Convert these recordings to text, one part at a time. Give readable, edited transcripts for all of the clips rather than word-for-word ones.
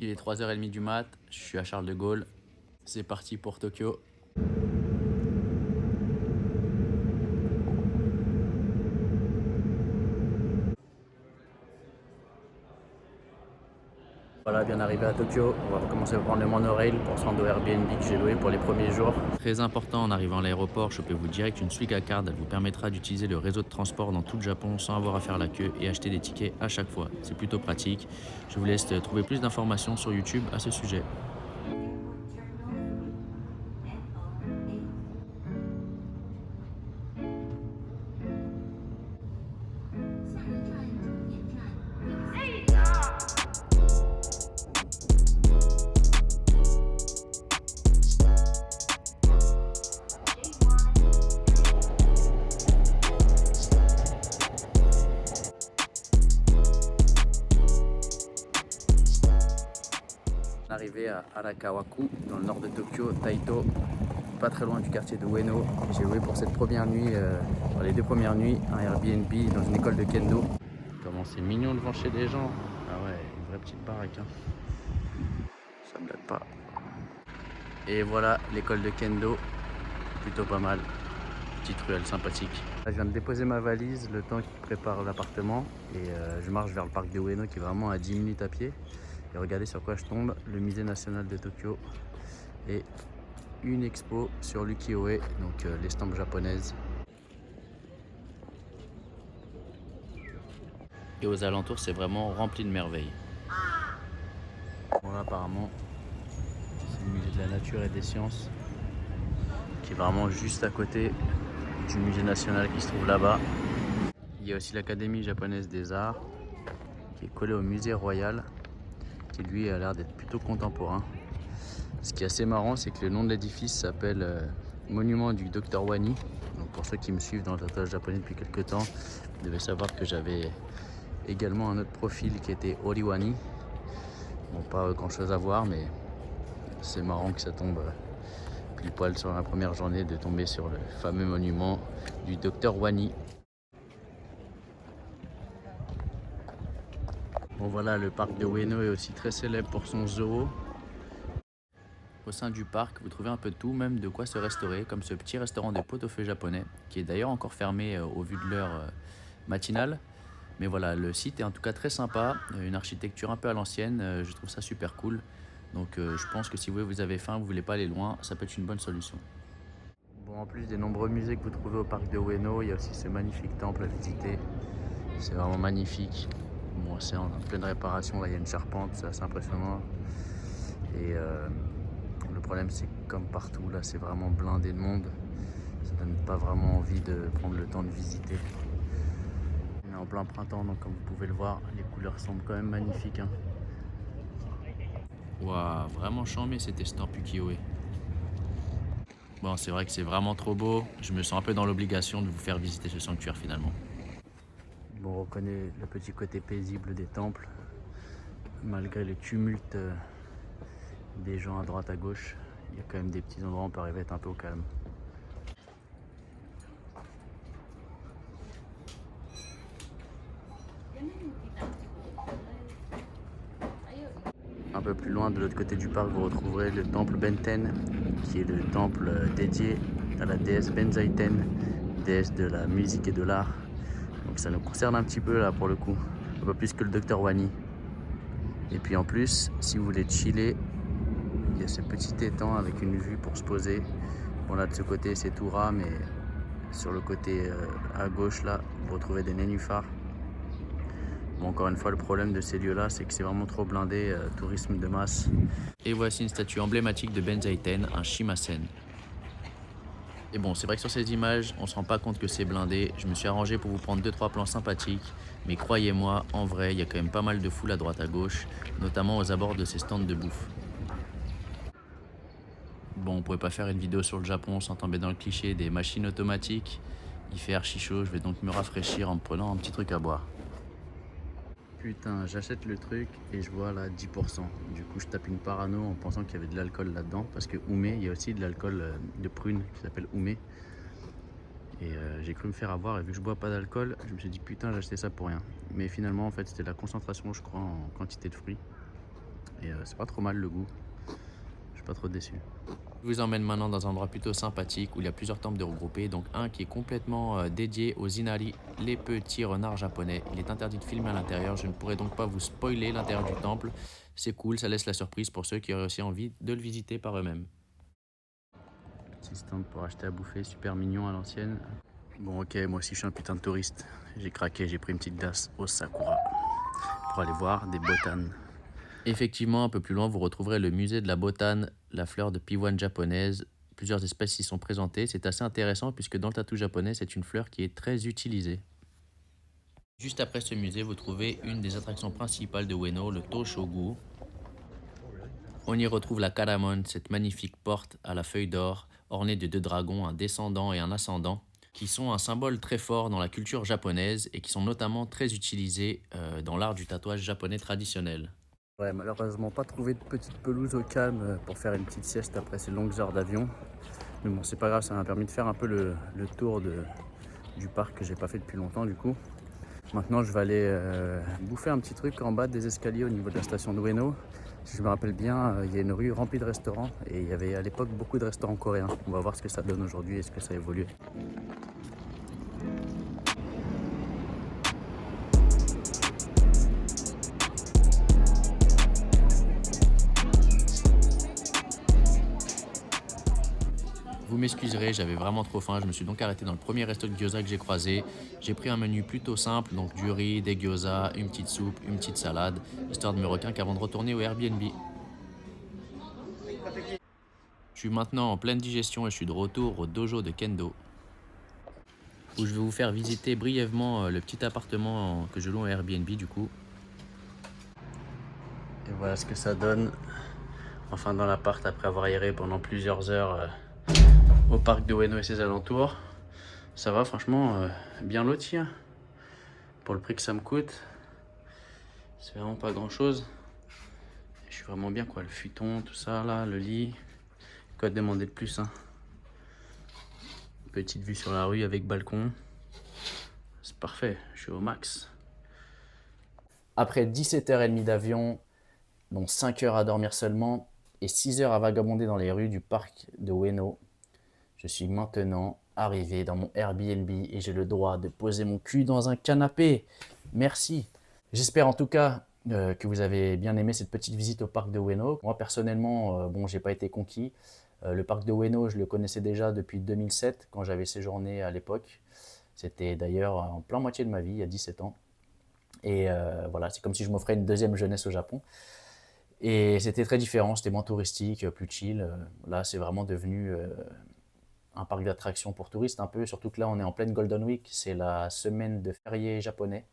Il est 3h30 du mat, je suis à Charles de Gaulle. C'est parti pour Tokyo. Voilà, bien arrivé à Tokyo. On va commencer à prendre le monorail pour se rendre au Airbnb que j'ai loué pour les premiers jours. Très important, en arrivant à l'aéroport, chopez-vous direct une Suica Card. Elle vous permettra d'utiliser le réseau de transport dans tout le Japon sans avoir à faire la queue et acheter des tickets à chaque fois. C'est plutôt pratique. Je vous laisse trouver plus d'informations sur YouTube à ce sujet. Arrivé à Arakawaku, dans le nord de Tokyo, Taito, pas très loin du quartier de Ueno. J'ai loué pour cette première nuit, les 2 premières nuits, un Airbnb dans une école de kendo. Comment c'est mignon devant chez des gens. Ah ouais, une vraie petite baraque. Hein. Ça me date pas. Et voilà l'école de kendo, plutôt pas mal. Petite ruelle sympathique. Là, je viens de déposer ma valise, le temps qu'il prépare l'appartement. Et je marche vers le parc de Ueno qui est vraiment à 10 minutes à pied. Et regardez sur quoi je tombe, le musée national de Tokyo et une expo sur l'ukiyo-e, donc l'estampe japonaise. Et aux alentours, c'est vraiment rempli de merveilles. Bon là, apparemment, c'est le musée de la nature et des sciences qui est vraiment juste à côté du musée national qui se trouve là-bas. Il y a aussi l'académie japonaise des arts qui est collée au musée royal, qui lui a l'air d'être plutôt contemporain. Ce qui est assez marrant, c'est que le nom de l'édifice s'appelle Monument du Dr Wani. Donc pour ceux qui me suivent dans le tatouage japonais depuis quelques temps, vous devez savoir que j'avais également un autre profil qui était Oriwani. Bon, pas grand chose à voir, mais c'est marrant que ça tombe pile poil sur la première journée de tomber sur le fameux monument du Dr Wani. Bon voilà, le parc de Ueno est aussi très célèbre pour son zoo. Au sein du parc, vous trouvez un peu de tout, même de quoi se restaurer, comme ce petit restaurant de pot-au-feu japonais, qui est d'ailleurs encore fermé au vu de l'heure matinale. Mais voilà, le site est en tout cas très sympa, une architecture un peu à l'ancienne, je trouve ça super cool. Donc je pense que si vous avez faim, vous voulez pas aller loin, ça peut être une bonne solution. Bon, en plus des nombreux musées que vous trouvez au parc de Ueno, il y a aussi ce magnifique temple à visiter. C'est vraiment magnifique. Bon, c'est en pleine réparation, là il y a une charpente, c'est assez impressionnant. Et le problème, c'est que comme partout, là c'est vraiment blindé de monde. Ça donne pas vraiment envie de prendre le temps de visiter. On est en plein printemps, donc comme vous pouvez le voir, les couleurs semblent quand même magnifiques. Hein. Waouh, vraiment charmé cette estampe ukiyo-e. Bon, c'est vrai que c'est vraiment trop beau. Je me sens un peu dans l'obligation de vous faire visiter ce sanctuaire finalement. Bon, on reconnaît le petit côté paisible des temples, malgré le tumulte des gens à droite à gauche. Il y a quand même des petits endroits où on peut arriver à être un peu au calme. Un peu plus loin, de l'autre côté du parc, vous retrouverez le temple Benten, qui est le temple dédié à la déesse Benzaiten, déesse de la musique et de l'art. Donc ça nous concerne un petit peu là pour le coup, un peu plus que le Dr Wani. Et puis en plus, si vous voulez chiller, il y a ce petit étang avec une vue pour se poser. Bon là de ce côté c'est tout ras, mais sur le côté à gauche là, vous retrouvez des nénuphars. Bon, encore une fois, le problème de ces lieux-là, c'est que c'est vraiment trop blindé, tourisme de masse. Et voici une statue emblématique de Benzaiten, un Shimasen. Et bon, c'est vrai que sur ces images, on se rend pas compte que c'est blindé. Je me suis arrangé pour vous prendre 2-3 plans sympathiques. Mais croyez-moi, en vrai, il y a quand même pas mal de foule à droite à gauche, notamment aux abords de ces stands de bouffe. Bon, on pourrait pas faire une vidéo sur le Japon sans tomber dans le cliché des machines automatiques. Il fait archi chaud, je vais donc me rafraîchir en me prenant un petit truc à boire. Putain, j'achète le truc et je vois là 10%. Du coup, je tape une parano en pensant qu'il y avait de l'alcool là-dedans. Parce que Oumé, il y a aussi de l'alcool de prune qui s'appelle Oumé. Et j'ai cru me faire avoir. Et vu que je bois pas d'alcool, je me suis dit putain, j'ai acheté ça pour rien. Mais finalement, en fait, c'était la concentration, je crois, en quantité de fruits. Et c'est pas trop mal le goût. Je suis pas trop déçu. Je vous emmène maintenant dans un endroit plutôt sympathique où il y a plusieurs temples de regroupés. Donc un qui est complètement dédié aux inari, les petits renards japonais. Il est interdit de filmer à l'intérieur, je ne pourrai donc pas vous spoiler l'intérieur du temple. C'est cool, ça laisse la surprise pour ceux qui auraient aussi envie de le visiter par eux-mêmes. Petit stand pour acheter à bouffer, super mignon à l'ancienne. Bon ok, moi aussi je suis un putain de touriste. J'ai craqué, j'ai pris une petite glace au Sakura pour aller voir des botanes. Effectivement, un peu plus loin, vous retrouverez le musée de la botane, la fleur de pivoine japonaise. Plusieurs espèces y sont présentées. C'est assez intéressant puisque dans le tatou japonais, c'est une fleur qui est très utilisée. Juste après ce musée, vous trouvez une des attractions principales de Ueno, le Toshogu. On y retrouve la Karamon, cette magnifique porte à la feuille d'or, ornée de deux dragons, un descendant et un ascendant, qui sont un symbole très fort dans la culture japonaise et qui sont notamment très utilisés dans l'art du tatouage japonais traditionnel. Ouais, malheureusement pas trouvé de petite pelouse au calme pour faire une petite sieste après ces longues heures d'avion. Mais bon, c'est pas grave, ça m'a permis de faire un peu le tour du parc que j'ai pas fait depuis longtemps du coup. Maintenant, je vais aller bouffer un petit truc en bas des escaliers au niveau de la station de Ueno. Si je me rappelle bien, il y a une rue remplie de restaurants et il y avait à l'époque beaucoup de restaurants coréens. On va voir ce que ça donne aujourd'hui et ce que ça a évolué. Vous m'excuserez, j'avais vraiment trop faim, je me suis donc arrêté dans le premier resto de gyoza que j'ai croisé. J'ai pris un menu plutôt simple, donc du riz, des gyoza, une petite soupe, une petite salade, histoire de me requinquer avant de retourner au Airbnb. Je suis maintenant en pleine digestion et je suis de retour au dojo de Kendo, où je vais vous faire visiter brièvement le petit appartement que je loue en Airbnb du coup. Et voilà ce que ça donne, enfin dans l'appart après avoir erré pendant plusieurs heures au parc de Ueno et ses alentours. Ça va franchement bien loti hein. Pour le prix que ça me coûte. C'est vraiment pas grand chose. Je suis vraiment bien quoi, le futon, tout ça là, le lit. Quoi demander de plus hein. Petite vue sur la rue avec balcon. C'est parfait, je suis au max. Après 17h30 d'avion, dont 5 heures à dormir seulement, et 6 heures à vagabonder dans les rues du parc de Ueno, je suis maintenant arrivé dans mon Airbnb et j'ai le droit de poser mon cul dans un canapé. Merci. J'espère en tout cas que vous avez bien aimé cette petite visite au parc de Ueno. Moi personnellement, bon, j'ai pas été conquis. Le parc de Ueno, je le connaissais déjà depuis 2007 quand j'avais séjourné à l'époque. C'était d'ailleurs en plein moitié de ma vie, il y a 17 ans. Et voilà, c'est comme si je m'offrais une deuxième jeunesse au Japon. Et c'était très différent, c'était moins touristique, plus chill. Là, c'est vraiment devenu un parc d'attractions pour touristes un peu, surtout que là, on est en pleine Golden Week. C'est la semaine de férié japonais,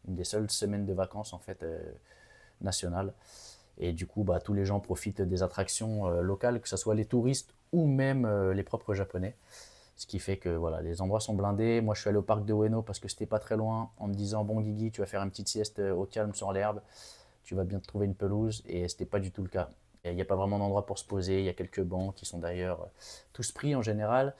une des seules semaines de vacances en fait nationales. Et du coup, bah, tous les gens profitent des attractions locales, que ce soit les touristes ou même les propres japonais. Ce qui fait que voilà, les endroits sont blindés. Moi, je suis allé au parc de Ueno parce que c'était pas très loin, en me disant bon Guigui, tu vas faire une petite sieste au calme sur l'herbe, tu vas bien te trouver une pelouse, et c'était pas du tout le cas. Il n'y a pas vraiment d'endroit pour se poser. Il y a quelques bancs qui sont d'ailleurs tous pris en général.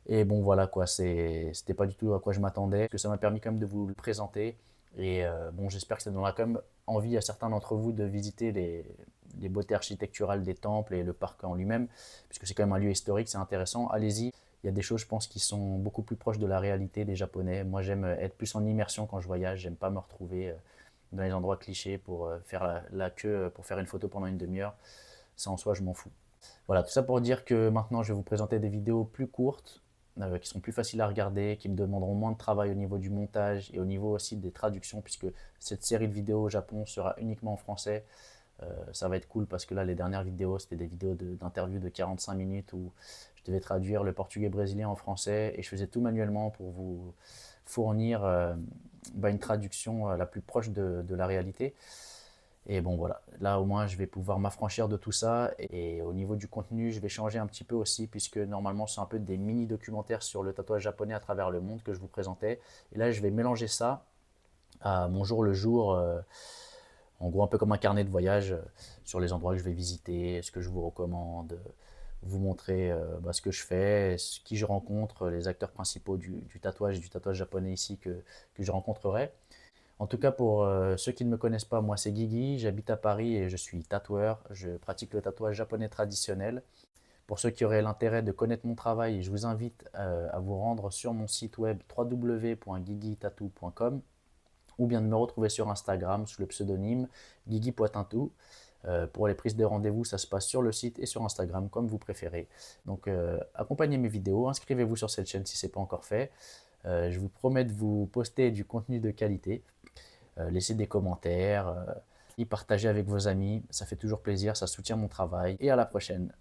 Et bon, voilà quoi, c'était pas du tout à quoi je m'attendais. Que ça m'a permis quand même de vous le présenter. Et bon, j'espère que ça donnera quand même envie à certains d'entre vous de visiter les beautés architecturales des temples et le parc en lui-même, puisque c'est quand même un lieu historique, c'est intéressant. Allez-y. Il y a des choses, je pense, qui sont beaucoup plus proches de la réalité des Japonais. Moi, j'aime être plus en immersion quand je voyage. J'aime pas me retrouver dans les endroits clichés pour faire la queue, pour faire une photo pendant une demi-heure. Ça, en soi, je m'en fous. Voilà, tout ça pour dire que maintenant, je vais vous présenter des vidéos plus courtes, qui sont plus faciles à regarder, qui me demanderont moins de travail au niveau du montage et au niveau aussi des traductions, puisque cette série de vidéos au Japon sera uniquement en français. Ça va être cool parce que là, les dernières vidéos, c'était des vidéos d'interviews de 45 minutes où je devais traduire le portugais brésilien en français et je faisais tout manuellement pour vous fournir une traduction la plus proche de la réalité. Et bon voilà, là au moins je vais pouvoir m'affranchir de tout ça et au niveau du contenu je vais changer un petit peu aussi puisque normalement c'est un peu des mini documentaires sur le tatouage japonais à travers le monde que je vous présentais. Et là je vais mélanger ça à mon jour le jour, en gros un peu comme un carnet de voyage sur les endroits que je vais visiter, ce que je vous recommande, vous montrer ce que je fais, qui je rencontre, les acteurs principaux du tatouage et du tatouage japonais ici que je rencontrerai. En tout cas, pour ceux qui ne me connaissent pas, moi c'est Guigui, j'habite à Paris et je suis tatoueur. Je pratique le tatouage japonais traditionnel. Pour ceux qui auraient l'intérêt de connaître mon travail, je vous invite à vous rendre sur mon site web www.guigui-tattoo.com ou bien de me retrouver sur Instagram sous le pseudonyme Guigui Poitintou. Pour les prises de rendez-vous, ça se passe sur le site et sur Instagram, comme vous préférez. Donc, accompagnez mes vidéos, inscrivez-vous sur cette chaîne si ce n'est pas encore fait. Je vous promets de vous poster du contenu de qualité. Laissez des commentaires, y partager avec vos amis, ça fait toujours plaisir, ça soutient mon travail. Et à la prochaine.